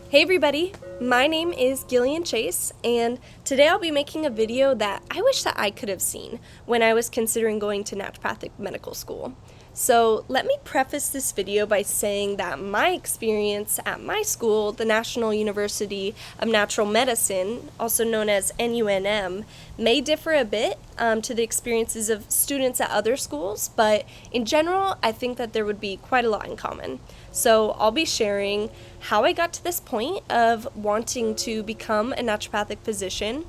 Hey everybody, my name is Gillian Chase, and today I'll be making a video that I wish that I could have seen when I was considering going to naturopathic medical school. So let me preface this video by saying that my experience at my school, the National University of Natural Medicine, also known as NUNM, may differ a bit to the experiences of students at other schools, but in general, I think that there would be quite a lot in common. So I'll be sharing how I got to this point of wanting to become a naturopathic physician,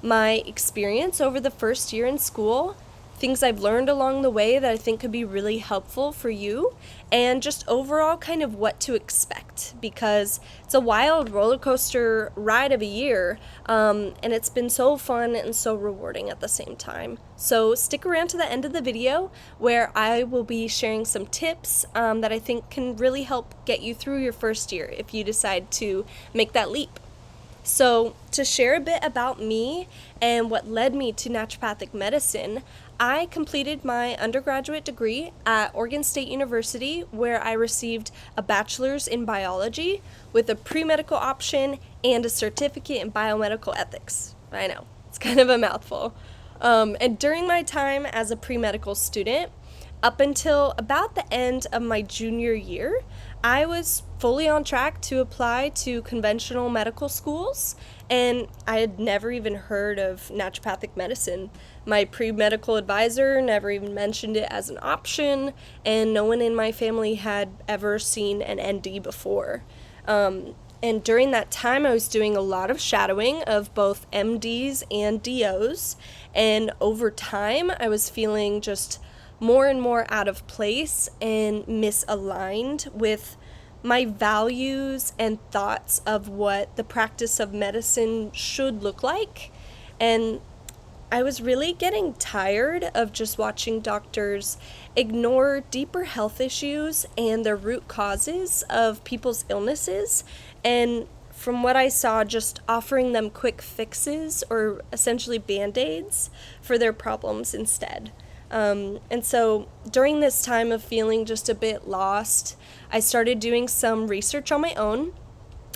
my experience over the first year in school, things I've learned along the way that I think could be really helpful for you, and just overall kind of what to expect, because it's a wild roller coaster ride of a year, and it's been so fun and so rewarding at the same time. So stick around to the end of the video where I will be sharing some tips that I think can really help get you through your first year if you decide to make that leap. So, to share a bit about me and what led me to naturopathic medicine, I completed my undergraduate degree at Oregon State University, where I received a bachelor's in biology with a pre-medical option and a certificate in biomedical ethics. I know, it's kind of a mouthful. And during my time as a pre-medical student, up until about the end of my junior year, I was fully on track to apply to conventional medical schools, and I had never even heard of naturopathic medicine. My pre-medical advisor never even mentioned it as an option, and no one in my family had ever seen an ND before. And during that time, I was doing a lot of shadowing of both MDs and DOs, and over time, I was feeling just more and more out of place and misaligned with my values and thoughts of what the practice of medicine should look like. And I was really getting tired of just watching doctors ignore deeper health issues and the root causes of people's illnesses, and from what I saw, just offering them quick fixes or essentially band-aids for their problems instead. And so during this time of feeling just a bit lost, I started doing some research on my own,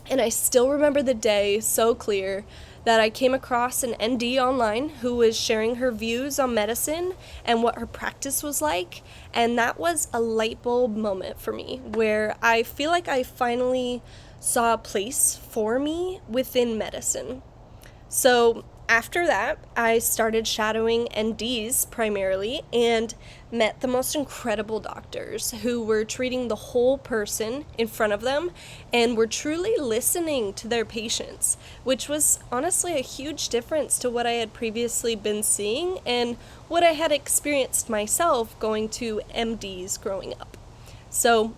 and I still remember the day so clear that I came across an ND online who was sharing her views on medicine and what her practice was like, and that was a light bulb moment for me, where I feel like I finally saw a place for me within medicine. So after that, I started shadowing NDs primarily and met the most incredible doctors who were treating the whole person in front of them and were truly listening to their patients, which was honestly a huge difference to what I had previously been seeing and what I had experienced myself going to MDs growing up. So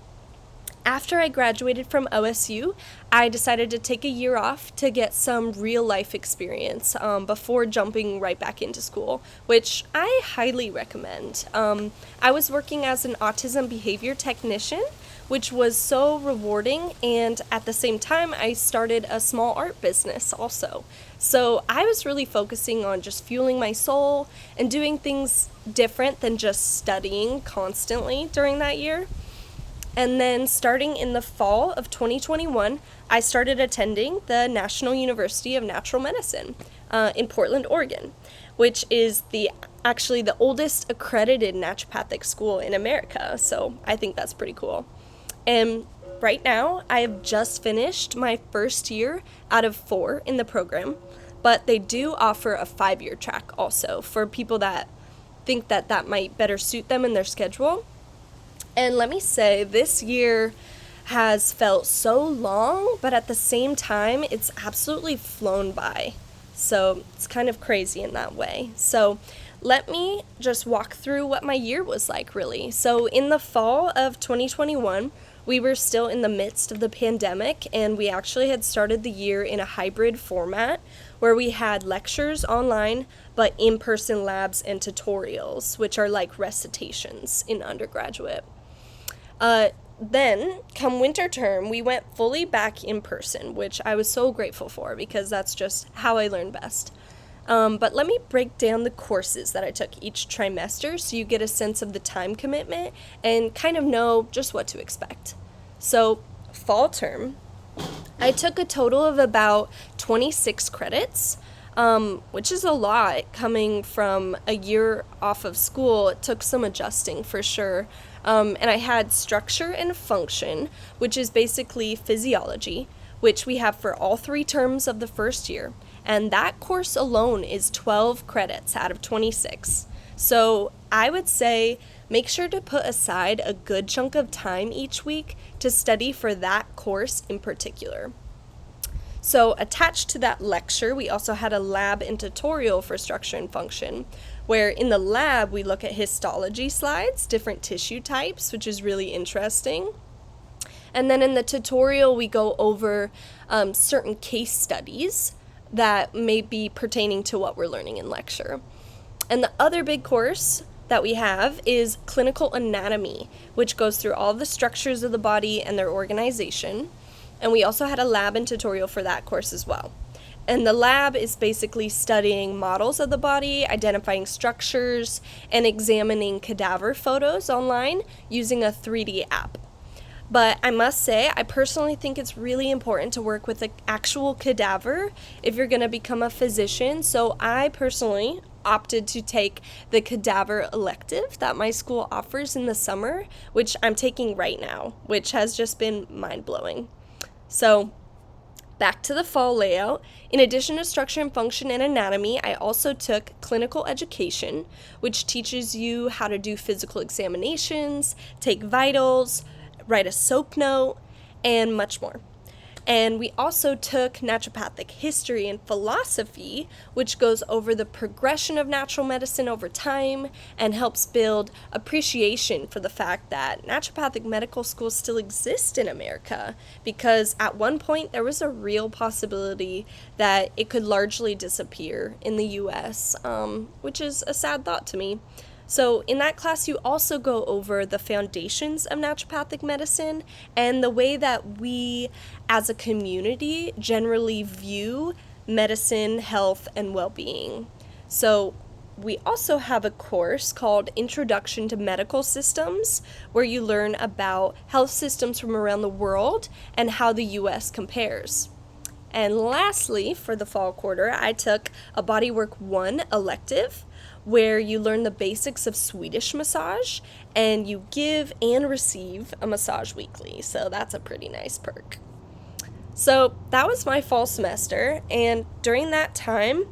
after I graduated from OSU, I decided to take a year off to get some real life experience before jumping right back into school, which I highly recommend. I was working as an autism behavior technician, which was so rewarding, and at the same time, I started a small art business also. So I was really focusing on just fueling my soul and doing things different than just studying constantly during that year. And then starting in the fall of 2021, I started attending the National University of Natural Medicine in Portland, Oregon, which is actually the oldest accredited naturopathic school in America. So I think that's pretty cool. And right now, I have just finished my first year out of 4 in the program, but they do offer a 5-year track also for people that think that that might better suit them in their schedule. And let me say, this year has felt so long, but at the same time, it's absolutely flown by. So it's kind of crazy in that way. So let me just walk through what my year was like, really. So in the fall of 2021, we were still in the midst of the pandemic, and we actually had started the year in a hybrid format where we had lectures online, but in-person labs and tutorials, which are like recitations in undergraduate. Then, come winter term, we went fully back in person, which I was so grateful for because that's just how I learn best. But let me break down the courses that I took each trimester so you get a sense of the time commitment and kind of know just what to expect. So, fall term, I took a total of about 26 credits, which is a lot coming from a year off of school. It took some adjusting for sure. And I had structure and function, which is basically physiology, which we have for all 3 terms of the first year. And that course alone is 12 credits out of 26. So I would say make sure to put aside a good chunk of time each week to study for that course in particular. So attached to that lecture, we also had a lab and tutorial for structure and function, where in the lab we look at histology slides, different tissue types, which is really interesting. And then in the tutorial, we go over certain case studies that may be pertaining to what we're learning in lecture. And the other big course that we have is clinical anatomy, which goes through all the structures of the body and their organization. And we also had a lab and tutorial for that course as well. And the lab is basically studying models of the body, identifying structures, and examining cadaver photos online using a 3D app. But I must say, I personally think it's really important to work with an actual cadaver if you're going to become a physician. So I personally opted to take the cadaver elective that my school offers in the summer, which I'm taking right now, which has just been mind-blowing. So back to the fall layout. In addition to structure and function and anatomy, I also took clinical education, which teaches you how to do physical examinations, take vitals, write a SOAP note, and much more. And we also took naturopathic history and philosophy, which goes over the progression of natural medicine over time and helps build appreciation for the fact that naturopathic medical schools still exist in America, because at one point there was a real possibility that it could largely disappear in the US, which is a sad thought to me. So in that class, you also go over the foundations of naturopathic medicine and the way that we as a community generally view medicine, health, and well-being. So we also have a course called Introduction to Medical Systems, where you learn about health systems from around the world and how the US compares. And lastly, for the fall quarter, I took a Bodywork 1 elective, where you learn the basics of Swedish massage, and you give and receive a massage weekly. So that's a pretty nice perk. So that was my fall semester, and during that time,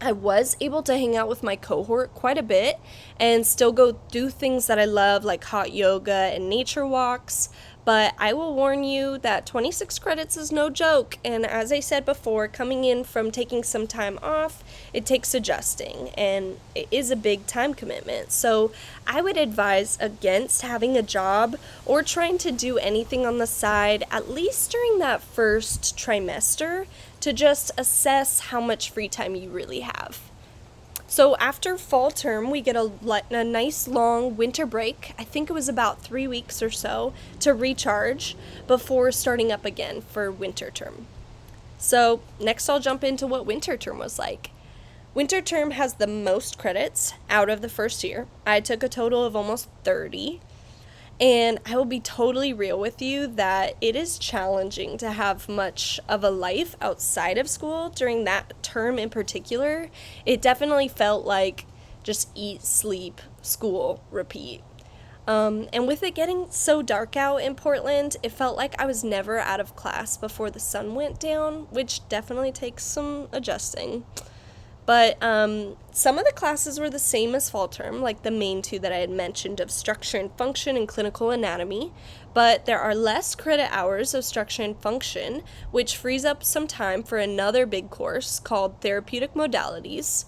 I was able to hang out with my cohort quite a bit and still go do things that I love, like hot yoga and nature walks. But I will warn you that 26 credits is no joke, and as I said before, coming in from taking some time off, it takes adjusting, and it is a big time commitment. So I would advise against having a job or trying to do anything on the side, at least during that first trimester, to just assess how much free time you really have. So after fall term, we get a nice long winter break. I think it was about 3 weeks or so to recharge before starting up again for winter term. So next I'll jump into what winter term was like. Winter term has the most credits out of the first year. I took a total of almost 30. And I will be totally real with you that it is challenging to have much of a life outside of school during that term in particular. It definitely felt like just eat, sleep, school, repeat. And with it getting so dark out in Portland, it felt like I was never out of class before the sun went down, which definitely takes some adjusting. But some of the classes were the same as fall term, like the main 2 that I had mentioned of structure and function and clinical anatomy. But there are less credit hours of structure and function, which frees up some time for another big course called therapeutic modalities,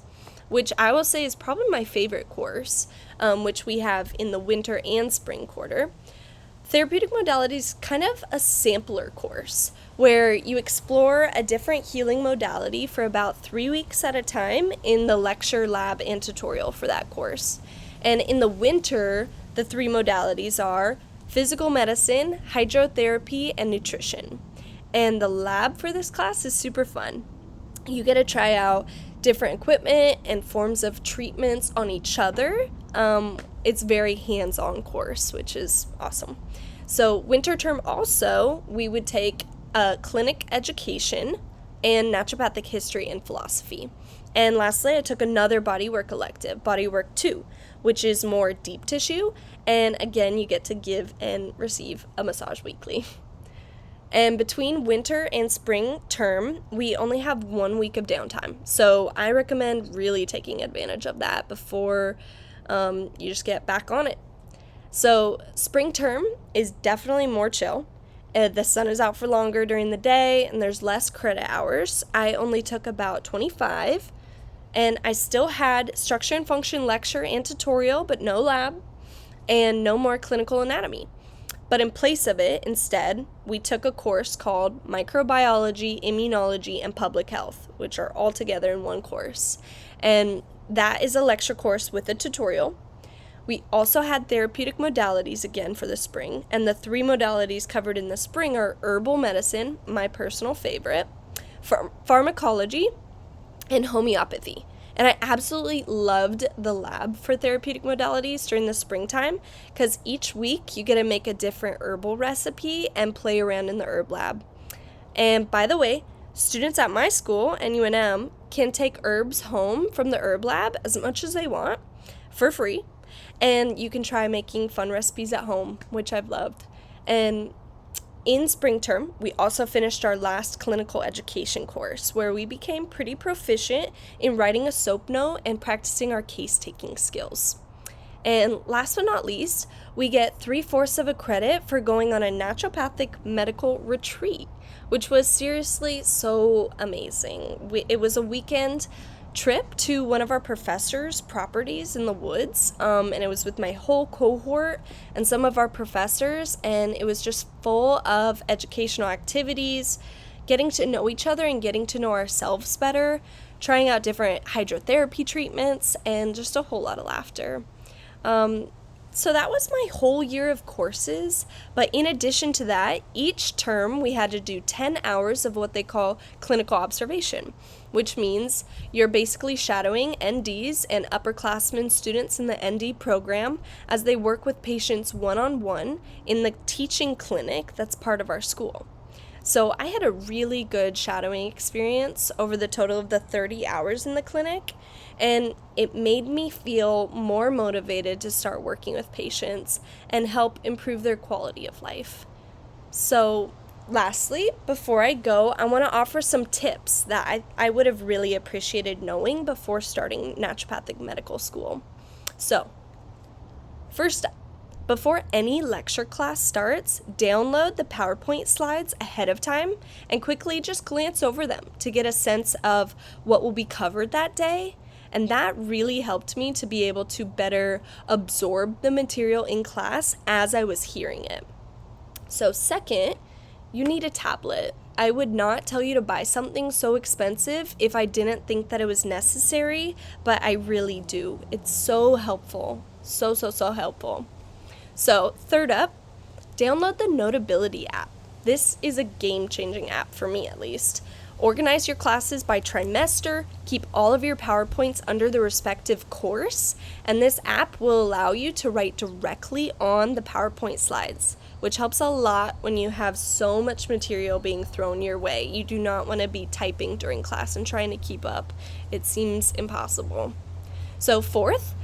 which I will say is probably my favorite course, which we have in the winter and spring quarter. Therapeutic modalities is kind of a sampler course where you explore a different healing modality for about 3 weeks at a time in the lecture, lab, and tutorial for that course. And in the winter, the 3 modalities are physical medicine, hydrotherapy, and nutrition. And the lab for this class is super fun. You get to try out different equipment and forms of treatments on each other. It's very hands-on course, which is awesome. So winter term also, we would take clinic education, and naturopathic history and philosophy. And lastly, I took another bodywork elective, Bodywork 2, which is more deep tissue, and again, you get to give and receive a massage weekly. And between winter and spring term, we only have 1 week of downtime. So I recommend really taking advantage of that before you just get back on it. So spring term is definitely more chill. The sun is out for longer during the day and there's less credit hours. I only took about 25, and I still had structure and function lecture and tutorial, but no lab and no more clinical anatomy. But in place of it, instead, we took a course called Microbiology, Immunology, and Public Health, which are all together in one course. And that is a lecture course with a tutorial. We also had therapeutic modalities again for the spring, and the 3 modalities covered in the spring are herbal medicine, my personal favorite, pharmacology, and homeopathy. And I absolutely loved the lab for therapeutic modalities during the springtime because each week you get to make a different herbal recipe and play around in the herb lab. And by the way, students at my school, NUNM, can take herbs home from the herb lab as much as they want for free. And you can try making fun recipes at home, which I've loved. And in spring term, we also finished our last clinical education course where we became pretty proficient in writing a SOAP note and practicing our case-taking skills. And last but not least, we get 3/4 of a credit for going on a naturopathic medical retreat, which was seriously so amazing. It was a weekend trip to one of our professors' properties in the woods, and it was with my whole cohort and some of our professors, and it was just full of educational activities, getting to know each other and getting to know ourselves better, trying out different hydrotherapy treatments, and just a whole lot of laughter. So that was my whole year of courses, but in addition to that, each term we had to do 10 hours of what they call clinical observation, which means you're basically shadowing NDs and upperclassmen students in the ND program as they work with patients one-on-one in the teaching clinic that's part of our school. So I had a really good shadowing experience over the total of the 30 hours in the clinic, and it made me feel more motivated to start working with patients and help improve their quality of life. So lastly, before I go, I want to offer some tips that I would have really appreciated knowing before starting naturopathic medical school. So, first up, before any lecture class starts, download the PowerPoint slides ahead of time and quickly just glance over them to get a sense of what will be covered that day. And that really helped me to be able to better absorb the material in class as I was hearing it. So second, you need a tablet. I would not tell you to buy something so expensive if I didn't think that it was necessary, but I really do. It's so helpful. So helpful. So third up, download the Notability app. This is a game-changing app for me at least. Organize your classes by trimester, keep all of your PowerPoints under the respective course, and this app will allow you to write directly on the PowerPoint slides, which helps a lot when you have so much material being thrown your way. You do not want to be typing during class and trying to keep up. It seems impossible. So fourth,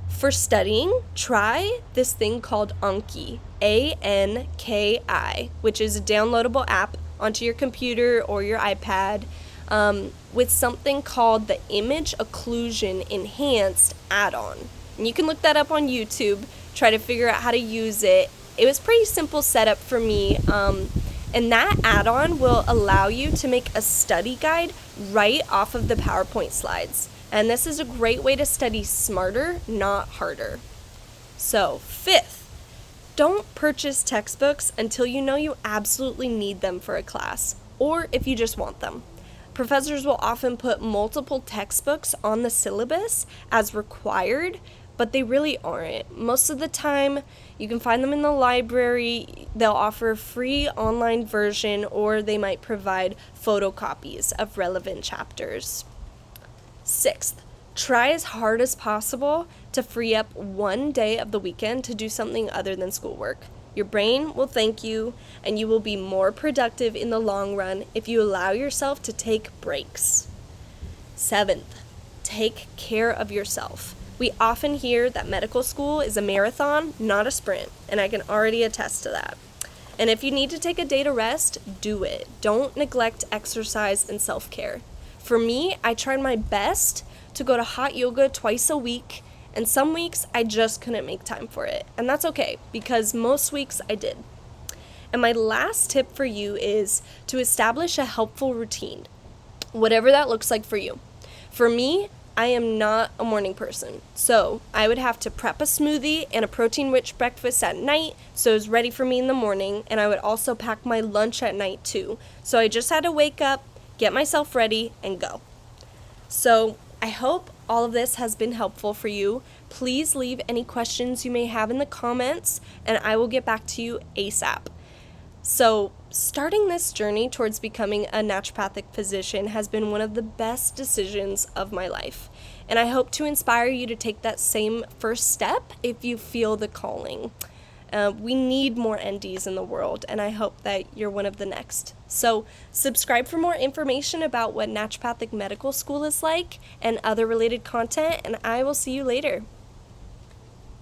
for studying, try this thing called Anki, ANKI, which is a downloadable app onto your computer or your iPad with something called the Image Occlusion Enhanced add-on. And you can look that up on YouTube, try to figure out how to use it. It was pretty simple setup for me, and that add-on will allow you to make a study guide right off of the PowerPoint slides. And this is a great way to study smarter, not harder. So, fifth, don't purchase textbooks until you know you absolutely need them for a class, or if you just want them. Professors will often put multiple textbooks on the syllabus as required, but they really aren't. Most of the time, you can find them in the library. They'll offer a free online version, or they might provide photocopies of relevant chapters. Sixth, try as hard as possible to free up one day of the weekend to do something other than schoolwork. Your brain will thank you, and you will be more productive in the long run if you allow yourself to take breaks. 7th, take care of yourself. We often hear that medical school is a marathon, not a sprint, and I can already attest to that. And if you need to take a day to rest, do it. Don't neglect exercise and self-care. For me, I tried my best to go to hot yoga twice a week, and some weeks I just couldn't make time for it. And that's okay, because most weeks I did. And my last tip for you is to establish a helpful routine, whatever that looks like for you. For me, I am not a morning person, so I would have to prep a smoothie and a protein-rich breakfast at night so it was ready for me in the morning, and I would also pack my lunch at night too. So I just had to wake up, get myself ready, and go. So I hope all of this has been helpful for you. Please leave any questions you may have in the comments, and I will get back to you ASAP. So, starting this journey towards becoming a naturopathic physician has been one of the best decisions of my life. And I hope to inspire you to take that same first step if you feel the calling. We need more NDs in the world, and I hope that you're one of the next. So, subscribe for more information about what naturopathic medical school is like and other related content, and I will see you later.